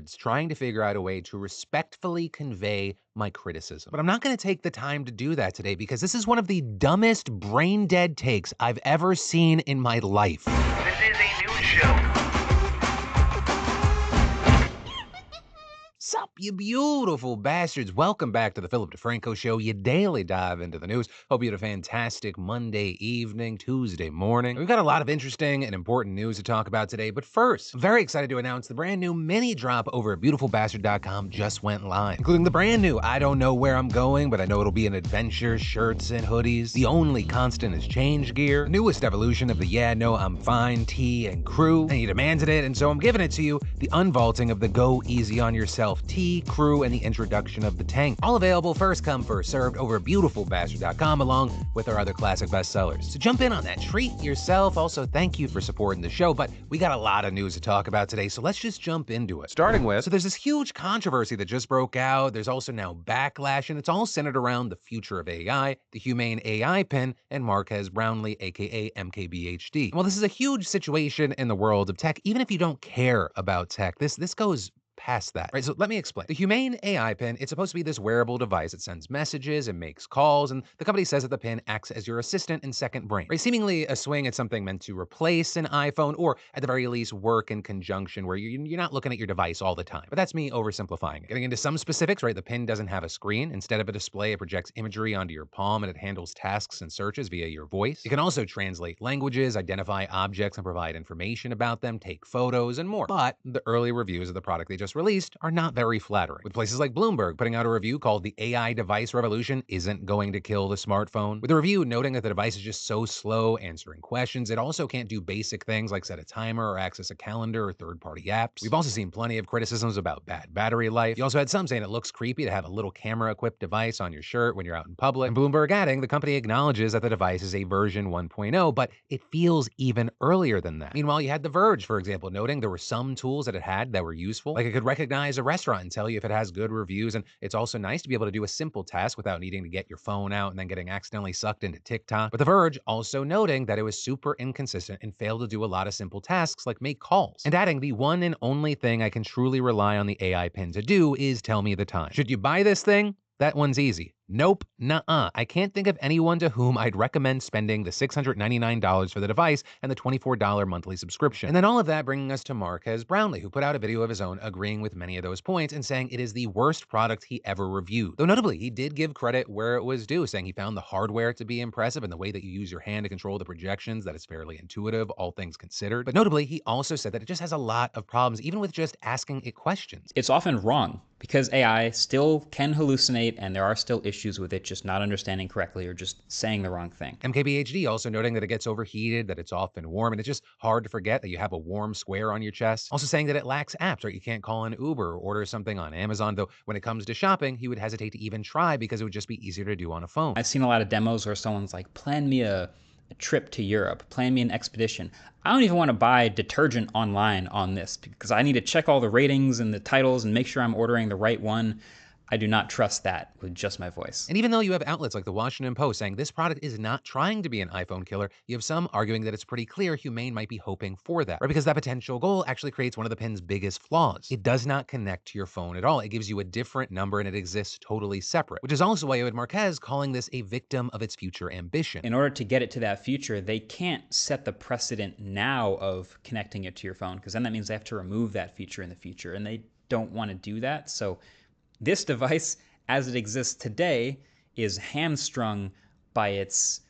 backwards, trying to figure out a way to respectfully convey my criticism. But I'm not going to take the time to do that today because this is one of the dumbest brain-dead takes I've ever seen in my life. This is a news show. Sup, you beautiful bastards. Welcome back to the Philip DeFranco Show, your daily dive into the news. Hope you had a fantastic Monday evening, Tuesday morning. We've got a lot of interesting and important news to talk about today, but first, I'm very excited to announce the brand new mini drop over at beautifulbastard.com just went live, including the brand new I don't know where I'm going, but I know it'll be an adventure, shirts and hoodies. The only constant is change gear, the newest evolution of the yeah, no, I'm fine tee and crew, and you demanded it, and so I'm giving it to you, the unvaulting of the go easy on yourself tee, crew, and the introduction of the tank. All available first come, first served over at beautifulbastard.com along with our other classic bestsellers. So jump in on that, treat yourself. Also, thank you for supporting the show, but we got a lot of news to talk about today, so let's just jump into it. Starting with, so there's this huge controversy that just broke out. There's also now backlash, and it's all centered around the future of AI, the Humane AI pin, and Marques Brownlee, aka MKBHD. Well, this is a huge situation in the world of tech. Even if you don't care about tech, this goes past that, right? So let me explain. The Humane AI pin, it's supposed to be this wearable device that sends messages and makes calls, and the company says that the pin acts as your assistant and second brain, right? Seemingly a swing at something meant to replace an iPhone, or at the very least work in conjunction where you're not looking at your device all the time. But that's me oversimplifying it. Getting into some specifics, right? The pin doesn't have a screen. Instead of a display, it projects imagery onto your palm, and it handles tasks and searches via your voice. It can also translate languages, identify objects, and provide information about them, take photos, and more. But the early reviews of the product they just released are not very flattering, with places like Bloomberg putting out a review called "The AI Device Revolution Isn't Going to Kill the Smartphone," with a review noting that the device is just so slow answering questions. It also can't do basic things like set a timer or access a calendar or third-party apps. We've also seen plenty of criticisms about bad battery life. You also had some saying it looks creepy to have a little camera-equipped device on your shirt when you're out in public. And Bloomberg adding the company acknowledges that the device is a version 1.0, but it feels even earlier than that. Meanwhile, you had The Verge, for example, noting there were some tools that it had that were useful, like it could recognize a restaurant and tell you if it has good reviews, and it's also nice to be able to do a simple task without needing to get your phone out and then getting accidentally sucked into TikTok. But The Verge also noting that it was super inconsistent and failed to do a lot of simple tasks like make calls, and adding the one and only thing I can truly rely on the AI pin to do is tell me the time. Should you buy this thing? That one's easy. Nope, nuh-uh. I can't think of anyone to whom I'd recommend spending the $699 for the device and the $24 monthly subscription. And then all of that bringing us to Marques Brownlee, who put out a video of his own agreeing with many of those points and saying it is the worst product he ever reviewed. Though notably, he did give credit where it was due, saying he found the hardware to be impressive and the way that you use your hand to control the projections, that it's fairly intuitive, all things considered. But notably, he also said that it just has a lot of problems, even with just asking it questions. It's often wrong because AI still can hallucinate and there are still issues with it just not understanding correctly or just saying the wrong thing. MKBHD also noting that it gets overheated, that it's often warm, and it's just hard to forget that you have a warm square on your chest. Also saying that it lacks apps, right? You can't call an Uber or order something on Amazon, though when it comes to shopping, he would hesitate to even try because it would just be easier to do on a phone. I've seen a lot of demos where someone's like, plan me a trip to Europe, plan me an expedition. I don't even want to buy detergent online on this because I need to check all the ratings and the titles and make sure I'm ordering the right one. I do not trust that with just my voice. And even though you have outlets like the Washington Post saying this product is not trying to be an iPhone killer, you have some arguing that it's pretty clear Humane might be hoping for that, right? Because that potential goal actually creates one of the pin's biggest flaws. It does not connect to your phone at all. It gives you a different number and it exists totally separate, which is also why you had Marques calling this a victim of its future ambition. In order to get it to that future, they can't set the precedent now of connecting it to your phone because then that means they have to remove that feature in the future and they don't want to do that. So this device, as it exists today, is hamstrung by its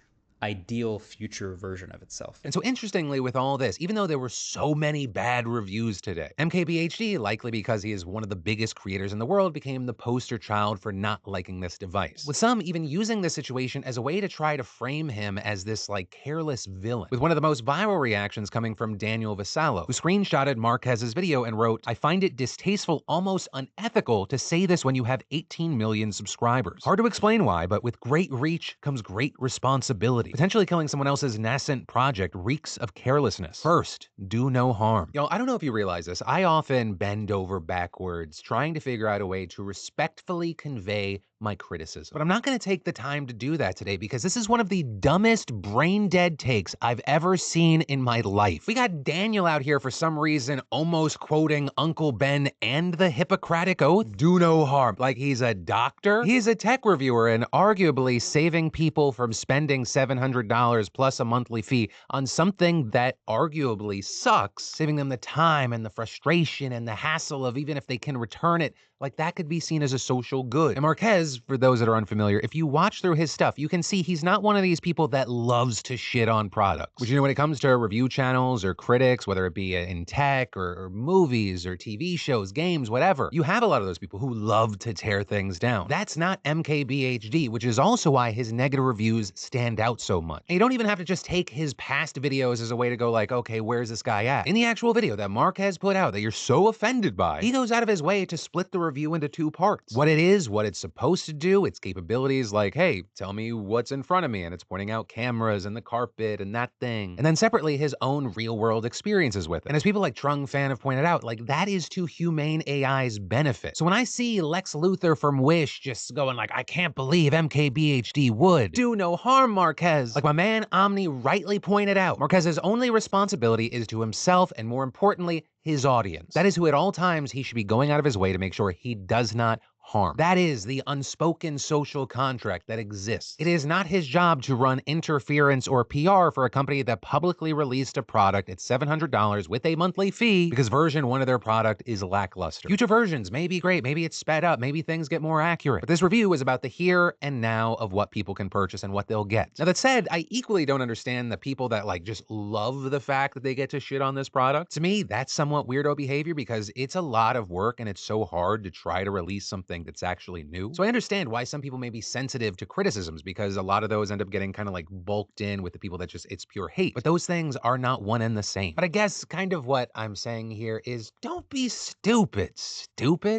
ideal future version of itself. And so interestingly with all this, even though there were so many bad reviews today, MKBHD, likely because he is one of the biggest creators in the world, became the poster child for not liking this device, with some even using this situation as a way to try to frame him as this like careless villain, with one of the most viral reactions coming from Daniel Vasallo, who screenshotted Marquez's video and wrote, "I find it distasteful, almost unethical to say this when you have 18 million subscribers. Hard to explain why, but with great reach comes great responsibility. Potentially killing someone else's nascent project reeks of carelessness. First, do no harm." Y'all, I don't know if you realize this. I often bend over backwards trying to figure out a way to respectfully convey my criticism. But I'm not going to take the time to do that today because this is one of the dumbest brain dead takes I've ever seen in my life. We got Daniel out here for some reason almost quoting Uncle Ben and the Hippocratic Oath. Do no harm. Like he's a doctor? He's a tech reviewer and arguably saving people from spending $700 plus a monthly fee on something that arguably sucks, saving them the time and the frustration and the hassle of even if they can return it, like that could be seen as a social good. And Marques, for those that are unfamiliar, if you watch through his stuff, you can see he's not one of these people that loves to shit on products. Which, you know, when it comes to review channels or critics, whether it be in tech or movies or TV shows, games, whatever, you have a lot of those people who love to tear things down. That's not MKBHD, which is also why his negative reviews stand out so much. And you don't even have to just take his past videos as a way to go like, okay, where's this guy at? In the actual video that Marques put out that you're so offended by, he goes out of his way to split the review into two parts. What it is, what it's supposed to do, its capabilities, like, hey, tell me what's in front of me, and it's pointing out cameras and the carpet and that thing. And then separately, his own real-world experiences with it. And as people like Trung Fan have pointed out, like, that is to Humane AI's benefit. So when I see Lex Luthor from Wish just going like, I can't believe MKBHD would do no harm, Marques. Like my man Omni rightly pointed out, Marquez's only responsibility is to himself and, more importantly, his audience. That is who at all times he should be going out of his way to make sure he does not harm. That is the unspoken social contract that exists. It is not his job to run interference or PR for a company that publicly released a product at $700 with a monthly fee because version 1 of their product is lackluster. Future versions may be great, maybe it's sped up, maybe things get more accurate. But this review is about the here and now of what people can purchase and what they'll get. Now that said, I equally don't understand the people that like just love the fact that they get to shit on this product. To me, that's somewhat weirdo behavior because it's a lot of work and it's so hard to try to release something that's actually new. So I understand why some people may be sensitive to criticisms because a lot of those end up getting kind of like bulked in with the people that just, it's pure hate. But those things are not one and the same. But I guess kind of what I'm saying here is don't be stupid.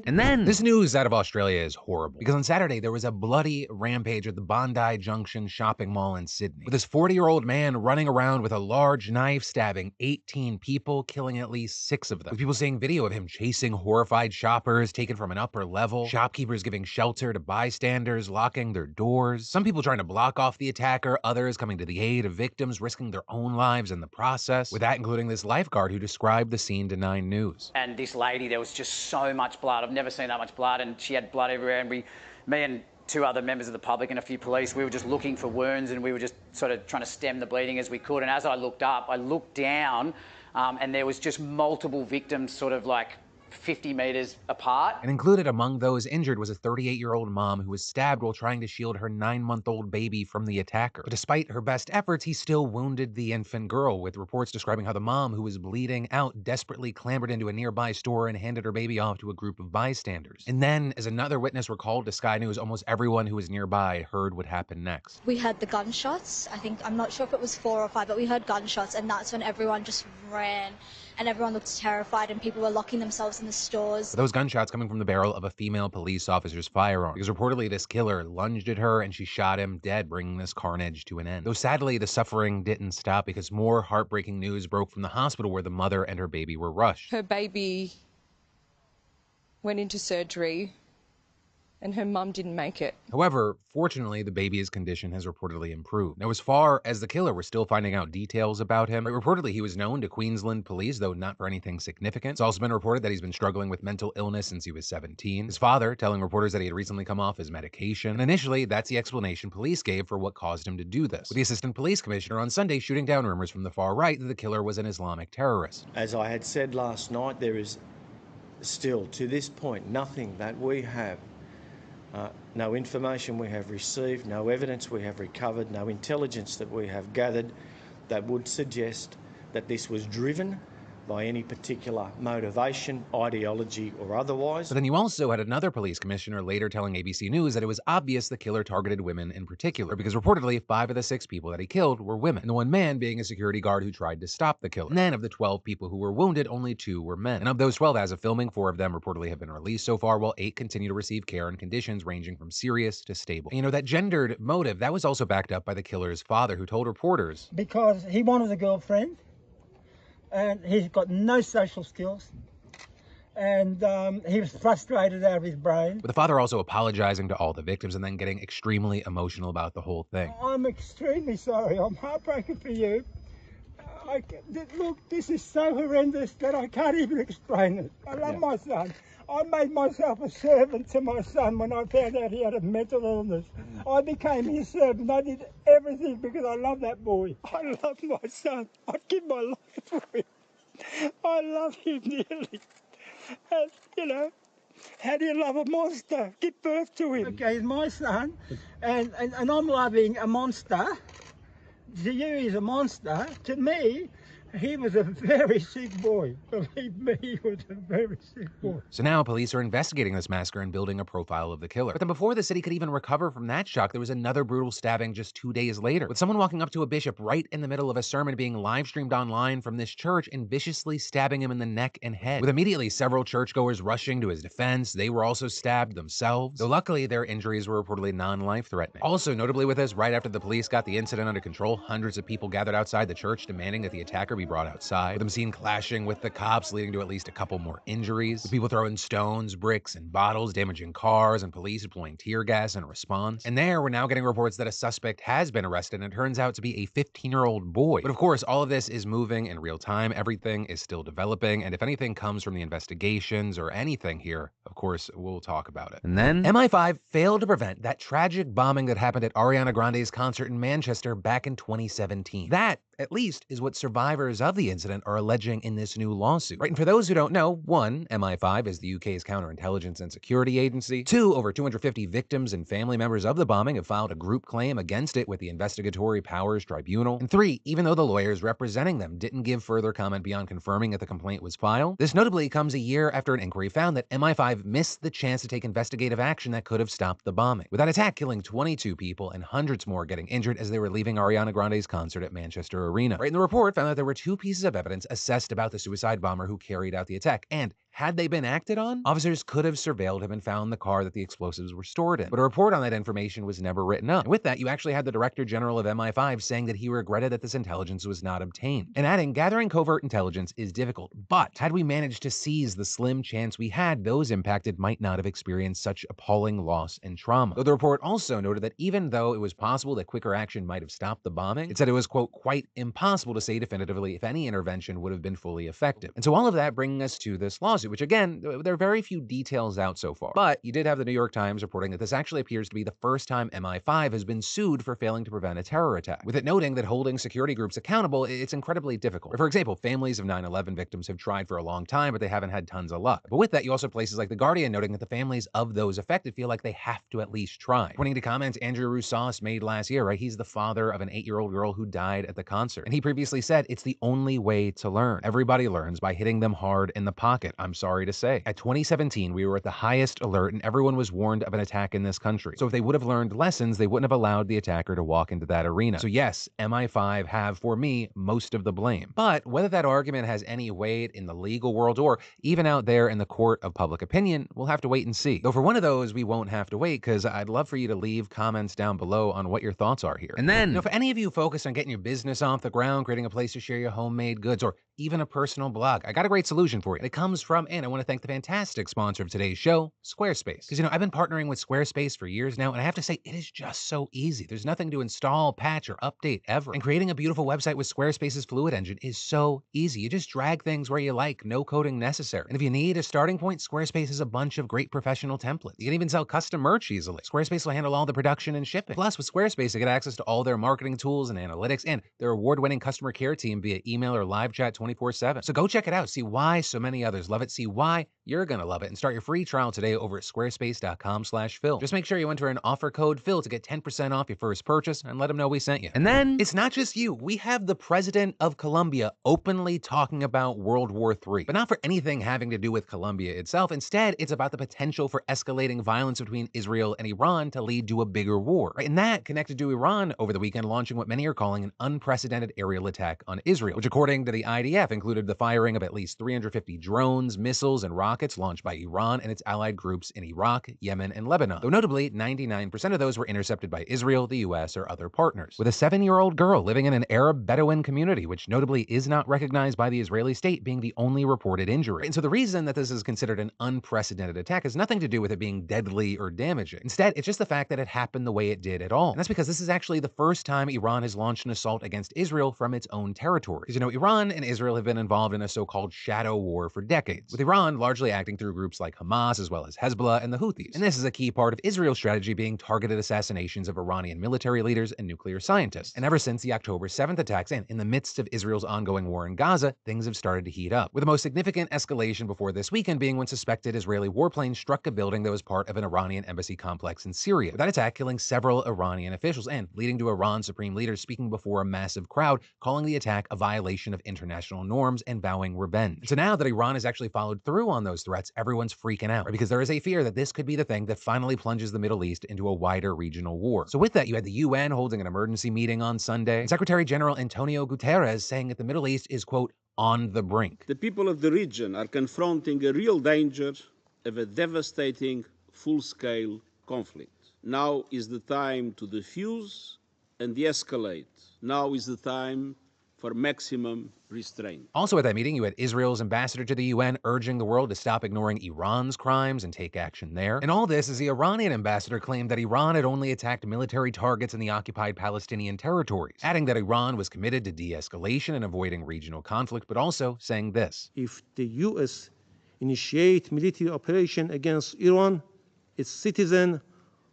And then this news out of Australia is horrible because on Saturday there was a bloody rampage at the Bondi Junction shopping mall in Sydney with this 40-year-old man running around with a large knife stabbing 18 people, killing at least 6 of them. With people seeing video of him chasing horrified shoppers taken from an upper level, shopkeepers giving shelter to bystanders, locking their doors, some people trying to block off the attacker, others coming to the aid of victims, risking their own lives in the process, with that including this lifeguard who described the scene to 9 News. And this lady, there was just so much blood. I've never seen that much blood, and she had blood everywhere, and me and 2 other members of the public and a few police, we were just looking for wounds, and we were just sort of trying to stem the bleeding as we could. And as I looked up, I looked down, and there was just multiple victims sort of like 50 meters apart. And included among those injured was a 38-year-old mom who was stabbed while trying to shield her 9-month-old baby from the attacker. But despite her best efforts, he still wounded the infant girl, with reports describing how the mom, who was bleeding out, desperately clambered into a nearby store and handed her baby off to a group of bystanders. And then, as another witness recalled to Sky News, almost everyone who was nearby heard what happened next. We heard the gunshots. I'm not sure if it was 4 or 5, but we heard gunshots, and that's when everyone just ran. And everyone looked terrified, and people were locking themselves in the stores. Those gunshots coming from the barrel of a female police officer's firearm, because reportedly this killer lunged at her and she shot him dead, bringing this carnage to an end. Though sadly, the suffering didn't stop because more heartbreaking news broke from the hospital where the mother and her baby were rushed. Her baby went into surgery and her mum didn't make it. However, fortunately, the baby's condition has reportedly improved. Now, as far as the killer, we're still finding out details about him. But reportedly, he was known to Queensland police, though not for anything significant. It's also been reported that he's been struggling with mental illness since he was 17. His father telling reporters that he had recently come off his medication. And initially, that's the explanation police gave for what caused him to do this, with the assistant police commissioner on Sunday shooting down rumors from the far right that the killer was an Islamic terrorist. As I had said last night, there is still, to this point, nothing that we have, no information we have received, no evidence we have recovered, no intelligence that we have gathered that would suggest that this was driven by any particular motivation, ideology, or otherwise. But then you also had another police commissioner later telling ABC News that it was obvious the killer targeted women in particular, because reportedly 5 of the 6 people that he killed were women, and the one man being a security guard who tried to stop the killer. And then of the 12 people who were wounded, only 2 were men. And of those 12, as of filming, 4 of them reportedly have been released so far, while 8 continue to receive care in conditions ranging from serious to stable. And you know, that gendered motive, that was also backed up by the killer's father, who told reporters, because he wanted a girlfriend, and he's got no social skills, and he was frustrated out of his brain. With the father also apologizing to all the victims and then getting extremely emotional about the whole thing. I'm extremely sorry. I'm heartbroken for you. Look, this is so horrendous that I can't even explain it. I love my son. I made myself a servant to my son when I found out he had a mental illness. I became his servant. I did everything because I love that boy. I love my son. I'd give my life for him. I love him dearly. And, you know, how do you love a monster? Give birth to him. Okay, he's my son, and I'm loving a monster. To you, he's a monster. To me, he was a very sick boy. Believe me, he was a very sick boy. So now police are investigating this massacre and building a profile of the killer. But then before the city could even recover from that shock, there was another brutal stabbing just 2 days later, with someone walking up to a bishop right in the middle of a sermon being live streamed online from this church and viciously stabbing him in the neck and head. With immediately several churchgoers rushing to his defense, they were also stabbed themselves, though luckily their injuries were reportedly non-life threatening. Also, notably with this, right after the police got the incident under control, hundreds of people gathered outside the church demanding that the attacker be brought outside, with them seen clashing with the cops, leading to at least a couple more injuries, with people throwing stones, bricks, and bottles, damaging cars, and police deploying tear gas in response. And there, we're now getting reports that a suspect has been arrested, and it turns out to be a 15-year-old boy. But of course, all of this is moving in real time. Everything is still developing, and if anything comes from the investigations or anything here, of course, we'll talk about it. And then, MI5 failed to prevent that tragic bombing that happened at Ariana Grande's concert in Manchester back in 2017. That, at least, is what survivors of the incident are alleging in this new lawsuit. Right, and for those who don't know, 1, MI5 is the UK's counterintelligence and security agency. 2, over 250 victims and family members of the bombing have filed a group claim against it with the Investigatory Powers Tribunal. And 3, even though the lawyers representing them didn't give further comment beyond confirming that the complaint was filed, this notably comes a year after an inquiry found that MI5 missed the chance to take investigative action that could have stopped the bombing, with that attack killing 22 people and hundreds more getting injured as they were leaving Ariana Grande's concert at Manchester Arena. Right, and the report found that there were 2 pieces of evidence assessed about the suicide bomber who carried out the attack, and had they been acted on, officers could have surveilled him and found the car that the explosives were stored in. But a report on that information was never written up. And with that, you actually had the Director General of MI5 saying that he regretted that this intelligence was not obtained, and adding, gathering covert intelligence is difficult, but had we managed to seize the slim chance we had, those impacted might not have experienced such appalling loss and trauma. Though the report also noted that even though it was possible that quicker action might have stopped the bombing, it said it was, quote, quite impossible to say definitively if any intervention would have been fully effective. And so all of that bringing us to this lawsuit, which again, there are very few details out so far. But you did have the New York Times reporting that this actually appears to be the first time MI5 has been sued for failing to prevent a terror attack, with it noting that holding security groups accountable, it's incredibly difficult. For example, families of 9/11 victims have tried for a long time, but they haven't had tons of luck. But with that, you also have places like The Guardian noting that the families of those affected feel like they have to at least try. Pointing to comments Andrew Roussos made last year, right? He's the father of an 8-year-old girl who died at the concert. And he previously said, it's the only way to learn. Everybody learns by hitting them hard in the pocket, I'm sorry to say. At 2017, we were at the highest alert and everyone was warned of an attack in this country. So if they would have learned lessons, they wouldn't have allowed the attacker to walk into that arena. So yes, MI5 have, for me, most of the blame. But whether that argument has any weight in the legal world or even out there in the court of public opinion, we'll have to wait and see. Though for one of those, we won't have to wait, because I'd love for you to leave comments down below on what your thoughts are here. And then, for any of you focused on getting your business off the ground, creating a place to share your homemade goods, or even a personal blog, I got a great solution for you. And it comes from, and I want to thank the fantastic sponsor of today's show, Squarespace. Because, I've been partnering with Squarespace for years now, and I have to say, it is just so easy. There's nothing to install, patch, or update ever. And creating a beautiful website with Squarespace's Fluid Engine is so easy. You just drag things where you like, no coding necessary. And if you need a starting point, Squarespace has a bunch of great professional templates. You can even sell custom merch easily. Squarespace will handle all the production and shipping. Plus, with Squarespace, you get access to all their marketing tools and analytics, and their award-winning customer care team via email or live chat 24/7. So go check it out. See why so many others love it. See why you're gonna love it. And start your free trial today over at squarespace.com/Phil. Just make sure you enter an offer code Phil to get 10% off your first purchase and let them know we sent you. And then, it's not just you. We have the president of Colombia openly talking about World War III. But not for anything having to do with Colombia itself. Instead, it's about the potential for escalating violence between Israel and Iran to lead to a bigger war. Right? And that connected to Iran over the weekend launching what many are calling an unprecedented aerial attack on Israel, which according to the IDF IDF included the firing of at least 350 drones, missiles, and rockets launched by Iran and its allied groups in Iraq, Yemen, and Lebanon. Though notably, 99% of those were intercepted by Israel, the US, or other partners. With a 7-year-old girl living in an Arab Bedouin community, which notably is not recognized by the Israeli state, being the only reported injury. And so the reason that this is considered an unprecedented attack has nothing to do with it being deadly or damaging. Instead, it's just the fact that it happened the way it did at all. And that's because this is actually the first time Iran has launched an assault against Israel from its own territory. As you know, Iran and Israel have been involved in a so-called shadow war for decades, with Iran largely acting through groups like Hamas as well as Hezbollah and the Houthis. And this is a key part of Israel's strategy, being targeted assassinations of Iranian military leaders and nuclear scientists. And ever since the October 7th attacks, and in the midst of Israel's ongoing war in Gaza, things have started to heat up, with the most significant escalation before this weekend being when suspected Israeli warplanes struck a building that was part of an Iranian embassy complex in Syria, with that attack killing several Iranian officials and leading to Iran's supreme leader speaking before a massive crowd, calling the attack a violation of international norms and vowing revenge. And so now that Iran has actually followed through on those threats, everyone's freaking out, right? Because there is a fear that this could be the thing that finally plunges the Middle East into a wider regional war. So with that, you had the UN holding an emergency meeting on Sunday, and Secretary General Antonio Guterres saying that the Middle East is, quote, on the brink. The people of the region are confronting a real danger of a devastating full-scale conflict. Now is the time to defuse and de-escalate. Now is the time for maximum restraint. Also at that meeting, you had Israel's ambassador to the UN urging the world to stop ignoring Iran's crimes and take action there. And all this as the Iranian ambassador claimed that Iran had only attacked military targets in the occupied Palestinian territories, adding that Iran was committed to de-escalation and avoiding regional conflict, but also saying this: if the U.S. initiate military operation against Iran, its citizen,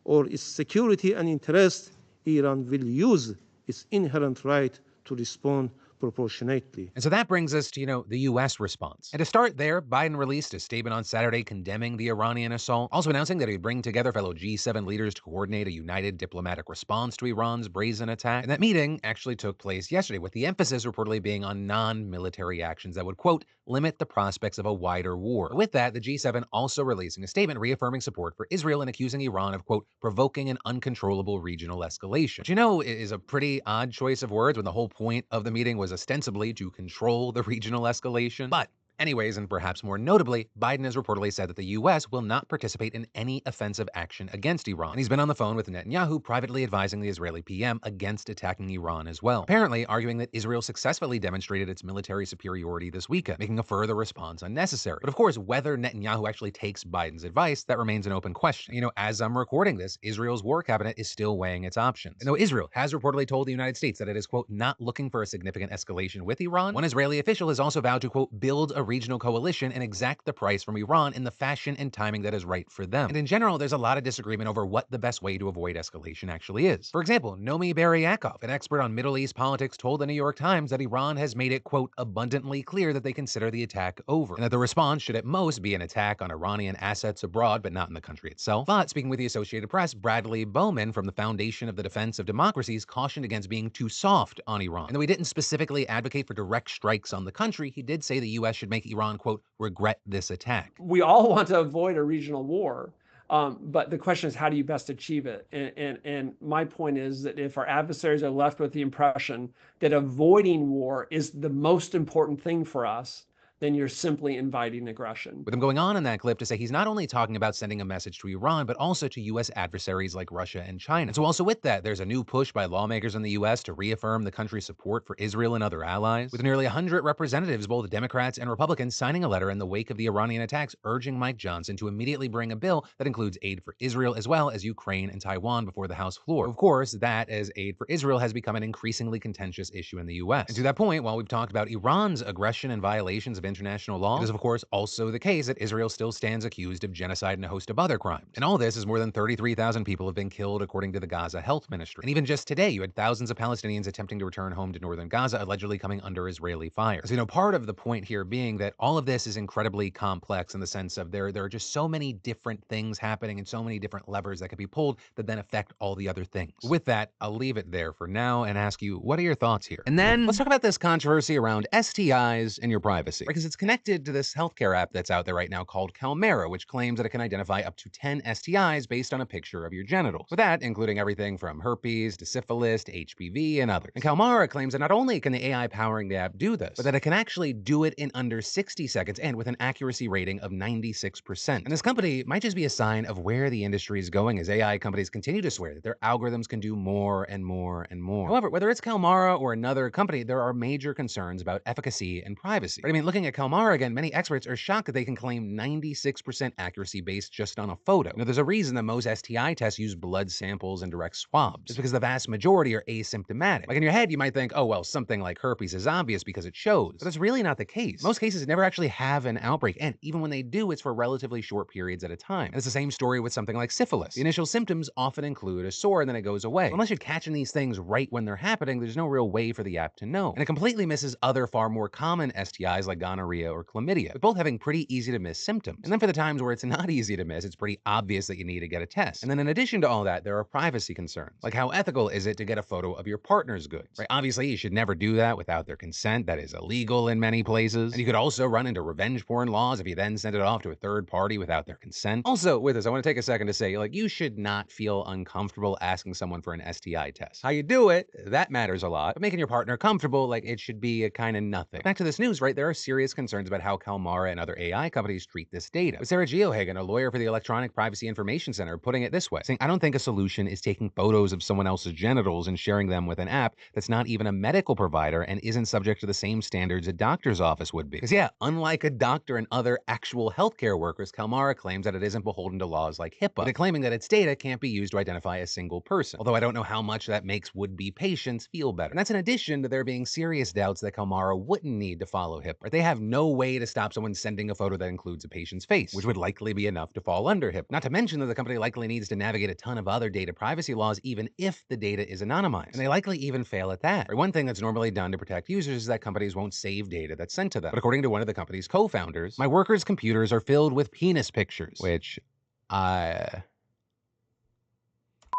or its security and interest, Iran will use its inherent right to respond proportionately. And so that brings us to, the U.S. response. And to start there, Biden released a statement on Saturday condemning the Iranian assault, also announcing that he'd bring together fellow G7 leaders to coordinate a united diplomatic response to Iran's brazen attack. And that meeting actually took place yesterday, with the emphasis reportedly being on non-military actions that would, quote, limit the prospects of a wider war. With that, the G7 also releasing a statement reaffirming support for Israel and accusing Iran of, quote, provoking an uncontrollable regional escalation. Which, is a pretty odd choice of words when the whole point of the meeting was ostensibly to control the regional escalation. But anyways, and perhaps more notably, Biden has reportedly said that the U.S. will not participate in any offensive action against Iran. And he's been on the phone with Netanyahu, privately advising the Israeli PM against attacking Iran as well, apparently arguing that Israel successfully demonstrated its military superiority this weekend, making a further response unnecessary. But of course, whether Netanyahu actually takes Biden's advice, that remains an open question. As I'm recording this, Israel's war cabinet is still weighing its options. And though Israel has reportedly told the United States that it is, quote, not looking for a significant escalation with Iran, one Israeli official has also vowed to, quote, build a regional coalition and exact the price from Iran in the fashion and timing that is right for them. And in general, there's a lot of disagreement over what the best way to avoid escalation actually is. For example, Nomi Beryakov, an expert on Middle East politics, told the New York Times that Iran has made it, quote, abundantly clear that they consider the attack over, and that the response should at most be an attack on Iranian assets abroad, but not in the country itself. But speaking with the Associated Press, Bradley Bowman from the Foundation of the Defense of Democracies cautioned against being too soft on Iran. And though he didn't specifically advocate for direct strikes on the country, he did say the U.S. should make Iran, quote, regret this attack. We all want to avoid a regional war, but the question is, how do you best achieve it? And my point is that if our adversaries are left with the impression that avoiding war is the most important thing for us, then you're simply inviting aggression. With him going on in that clip to say he's not only talking about sending a message to Iran, but also to U.S. adversaries like Russia and China. And so also with that, there's a new push by lawmakers in the U.S. to reaffirm the country's support for Israel and other allies, with nearly 100 representatives, both Democrats and Republicans, signing a letter in the wake of the Iranian attacks urging Mike Johnson to immediately bring a bill that includes aid for Israel as well as Ukraine and Taiwan before the House floor. Of course, that, as aid for Israel, has become an increasingly contentious issue in the U.S. And to that point, while we've talked about Iran's aggression and violations of international law, it is of course also the case that Israel still stands accused of genocide and a host of other crimes. And all this is more than 33,000 people have been killed according to the Gaza Health Ministry. And even just today, you had thousands of Palestinians attempting to return home to northern Gaza, allegedly coming under Israeli fire. So, part of the point here being that all of this is incredibly complex in the sense of there are just so many different things happening and so many different levers that can be pulled that then affect all the other things. With that, I'll leave it there for now and ask you, what are your thoughts here? And then let's talk about this controversy around STIs and your privacy. Because because it's connected to this healthcare app that's out there right now called Calmera, which claims that it can identify up to 10 STIs based on a picture of your genitals. With that, including everything from herpes to syphilis to HPV and others. And Calmera claims that not only can the AI powering the app do this, but that it can actually do it in under 60 seconds and with an accuracy rating of 96%. And this company might just be a sign of where the industry is going as AI companies continue to swear that their algorithms can do more and more and more. However, whether it's Calmera or another company, there are major concerns about efficacy and privacy. But I mean, looking at Calmera again, many experts are shocked that they can claim 96% accuracy based just on a photo. Now, there's a reason that most STI tests use blood samples and direct swabs. It's because the vast majority are asymptomatic. Like in your head, you might think, oh, well, something like herpes is obvious because it shows. But that's really not the case. Most cases never actually have an outbreak, and even when they do, it's for relatively short periods at a time. And it's the same story with something like syphilis. The initial symptoms often include a sore and then it goes away. Well, unless you're catching these things right when they're happening, there's no real way for the app to know. And it completely misses other far more common STIs like gonorrhea or chlamydia, with both having pretty easy to miss symptoms. And then for the times where it's not easy to miss, it's pretty obvious that you need to get a test. And then in addition to all that, there are privacy concerns. Like how ethical is it to get a photo of your partner's goods? Right? Obviously, you should never do that without their consent. That is illegal in many places. And you could also run into revenge porn laws if you then send it off to a third party without their consent. Also, with this, I want to take a second to say, like, you should not feel uncomfortable asking someone for an STI test. How you do it, that matters a lot. But making your partner comfortable, like, it should be a kind of nothing. Back to this news, right? There are serious concerns about how Calmera and other AI companies treat this data. With Sarah Geohagen, a lawyer for the Electronic Privacy Information Center, putting it this way, saying, I don't think a solution is taking photos of someone else's genitals and sharing them with an app that's not even a medical provider and isn't subject to the same standards a doctor's office would be. Because yeah, unlike a doctor and other actual healthcare workers, Calmera claims that it isn't beholden to laws like HIPAA, but claiming that its data can't be used to identify a single person. Although I don't know how much that makes would-be patients feel better. And that's in addition to there being serious doubts that Calmera wouldn't need to follow HIPAA. They have no way to stop someone sending a photo that includes a patient's face, which would likely be enough to fall under HIPAA. Not to mention that the company likely needs to navigate a ton of other data privacy laws even if the data is anonymized. And they likely even fail at that. Or one thing that's normally done to protect users is that companies won't save data that's sent to them. But according to one of the company's co-founders, my workers' computers are filled with penis pictures, which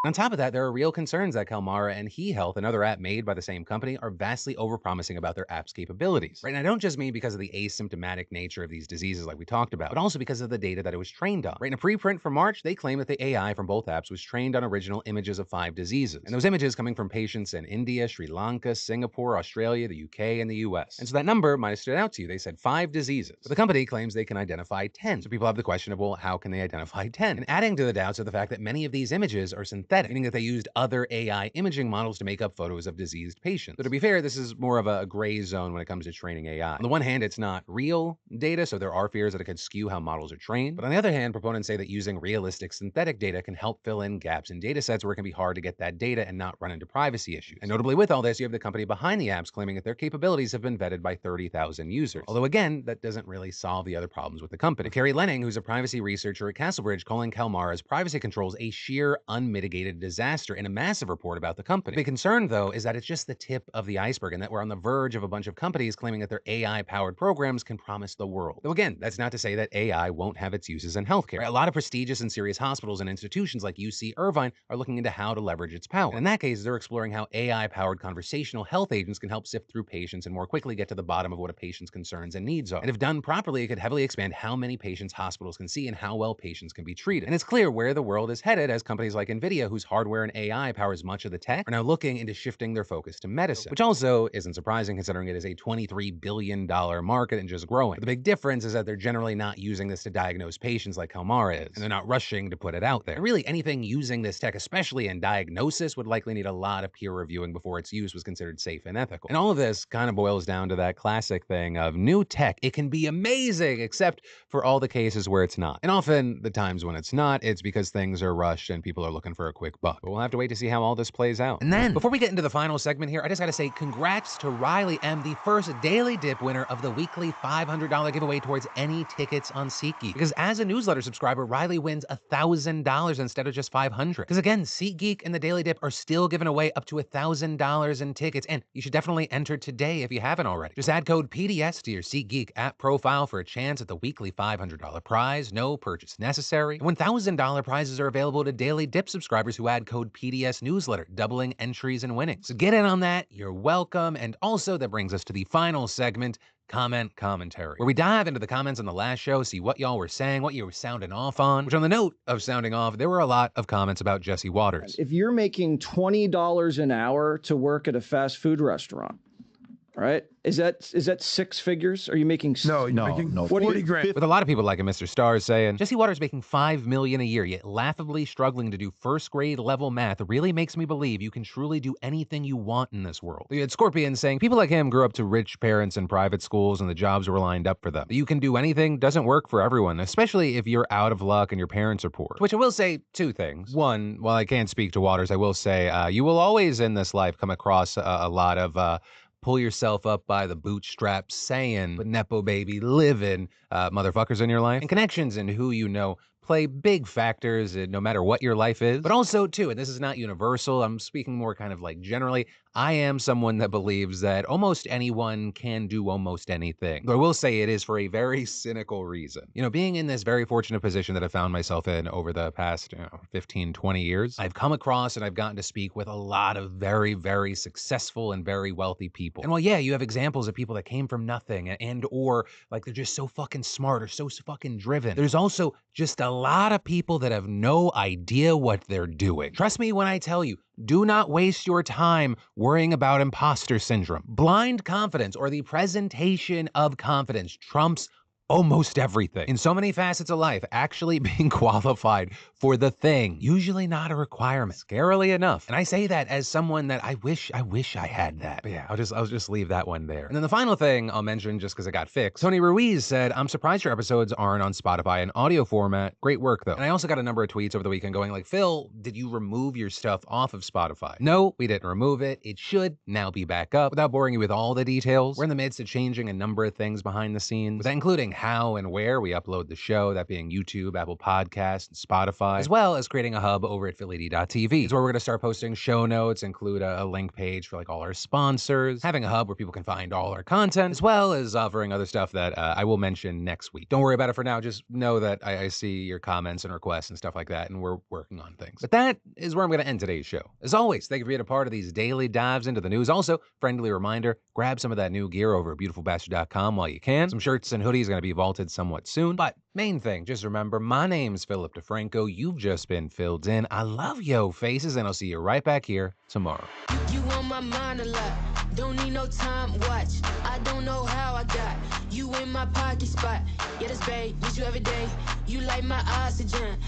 on top of that, there are real concerns that Calmera and HeHealth, another app made by the same company, are vastly overpromising about their app's capabilities. Right? And I don't just mean because of the asymptomatic nature of these diseases like we talked about, but also because of the data that it was trained on. Right? In a preprint from March, they claim that the AI from both apps was trained on original images of 5 diseases. And those images coming from patients in India, Sri Lanka, Singapore, Australia, the UK, and the US. And so that number might have stood out to you. They said 5 diseases. But the company claims they can identify 10. So people have the question of, well, how can they identify 10? And adding to the doubts are the fact that many of these images are synthetic, meaning that they used other AI imaging models to make up photos of diseased patients. So to be fair, this is more of a gray zone when it comes to training AI. On the one hand, it's not real data, so there are fears that it could skew how models are trained. But on the other hand, proponents say that using realistic synthetic data can help fill in gaps in data sets where it can be hard to get that data and not run into privacy issues. And notably with all this, you have the company behind the apps claiming that their capabilities have been vetted by 30,000 users. Although again, that doesn't really solve the other problems with the company. But Carrie Lenning, who's a privacy researcher at Castlebridge, calling Calmera's privacy controls a sheer unmitigated disaster in a massive report about the company. The big concern, though, is that it's just the tip of the iceberg and that we're on the verge of a bunch of companies claiming that their AI-powered programs can promise the world. Though again, that's not to say that AI won't have its uses in healthcare. A lot of prestigious and serious hospitals and institutions like UC Irvine are looking into how to leverage its power. And in that case, they're exploring how AI-powered conversational health agents can help sift through patients and more quickly get to the bottom of what a patient's concerns and needs are. And if done properly, it could heavily expand how many patients hospitals can see and how well patients can be treated. And it's clear where the world is headed as companies like NVIDIA, whose hardware and AI powers much of the tech, are now looking into shifting their focus to medicine, which also isn't surprising considering it is a $23 billion market and just growing. But the big difference is that they're generally not using this to diagnose patients like Calmera is, and they're not rushing to put it out there. And really, anything using this tech, especially in diagnosis, would likely need a lot of peer reviewing before its use was considered safe and ethical. And all of this kind of boils down to that classic thing of new tech. It can be amazing, except for all the cases where it's not. And often, the times when it's not, it's because things are rushed and people are looking for a quick buck. But we'll have to wait to see how all this plays out. And then, before we get into the final segment here, I just gotta say congrats to Riley M., the first Daily Dip winner of the weekly $500 giveaway towards any tickets on SeatGeek. Because as a newsletter subscriber, Riley wins $1,000 instead of just $500. Because again, SeatGeek and the Daily Dip are still giving away up to $1,000 in tickets, and you should definitely enter today if you haven't already. Just add code PDS to your SeatGeek app profile for a chance at the weekly $500 prize. No purchase necessary. And $1,000 prizes are available to Daily Dip subscribers subscribers who add code PDS newsletter, doubling entries and winnings. So get in on that, you're welcome. And also that brings us to the final segment, comment commentary, where we dive into the comments on the last show, see what y'all were saying, what you were sounding off on, which on the note of sounding off, there were a lot of comments about Jesse Waters. If you're making $20 an hour to work at a fast food restaurant, all right, is that six figures? Are you making no 40 grand? With a lot of people like Mr. Stars saying, Jesse Waters making $5 million a year, yet laughably struggling to do first grade level math really makes me believe you can truly do anything you want in this world. You had Scorpion saying, people like him grew up to rich parents in private schools and the jobs were lined up for them. You can do anything doesn't work for everyone, especially if you're out of luck and your parents are poor. Which I will say two things. One, while I can't speak to Waters, I will say you will always in this life come across a lot of pull yourself up by the bootstraps saying, but Nepo baby living motherfuckers in your life. And connections and who you know play big factors no matter what your life is. But also, too, and this is not universal, I'm speaking more kind of like generally, I am someone that believes that almost anyone can do almost anything. But I will say it is for a very cynical reason. You know, being in this very fortunate position that I found myself in over the past 15, 20 years, I've come across and I've gotten to speak with a lot of very, very successful and very wealthy people. And while, yeah, you have examples of people that came from nothing and or like they're just so fucking smart or so fucking driven, there's also just a lot of people that have no idea what they're doing. Trust me when I tell you, do not waste your time worrying about imposter syndrome. Blind confidence or the presentation of confidence trumps almost everything. In so many facets of life, actually being qualified for the thing, usually not a requirement, scarily enough. And I say that as someone that I wish I had that. But yeah, I'll just leave that one there. And then the final thing I'll mention, just because it got fixed, Tony Ruiz said, I'm surprised your episodes aren't on Spotify in audio format. Great work though. And I also got a number of tweets over the weekend going like, Phil, did you remove your stuff off of Spotify? No, we didn't remove it. It should now be back up. Without boring you with all the details, we're in the midst of changing a number of things behind the scenes, with that including how and where we upload the show, that being YouTube, Apple Podcasts, and Spotify, as well as creating a hub over at phillyD.tv. It's where we're going to start posting show notes, include a link page for like all our sponsors, having a hub where people can find all our content, as well as offering other stuff that I will mention next week. Don't worry about it for now. Just know that I see your comments and requests and stuff like that, and we're working on things. But that is where I'm going to end today's show. As always, thank you for being a part of these daily dives into the news. Also, friendly reminder, grab some of that new gear over at beautifulbastard.com while you can. Some shirts and hoodies are going to be vaulted somewhat soon. But main thing, just remember, my name's Philip DeFranco. You've just been filled in. I love yo faces, and I'll see you right back here tomorrow. You on my mind a lot. Don't need no time watch. I don't know how I got you in my pocket spot. Yeah, that's babe. Miss you every day. You like my oxygen.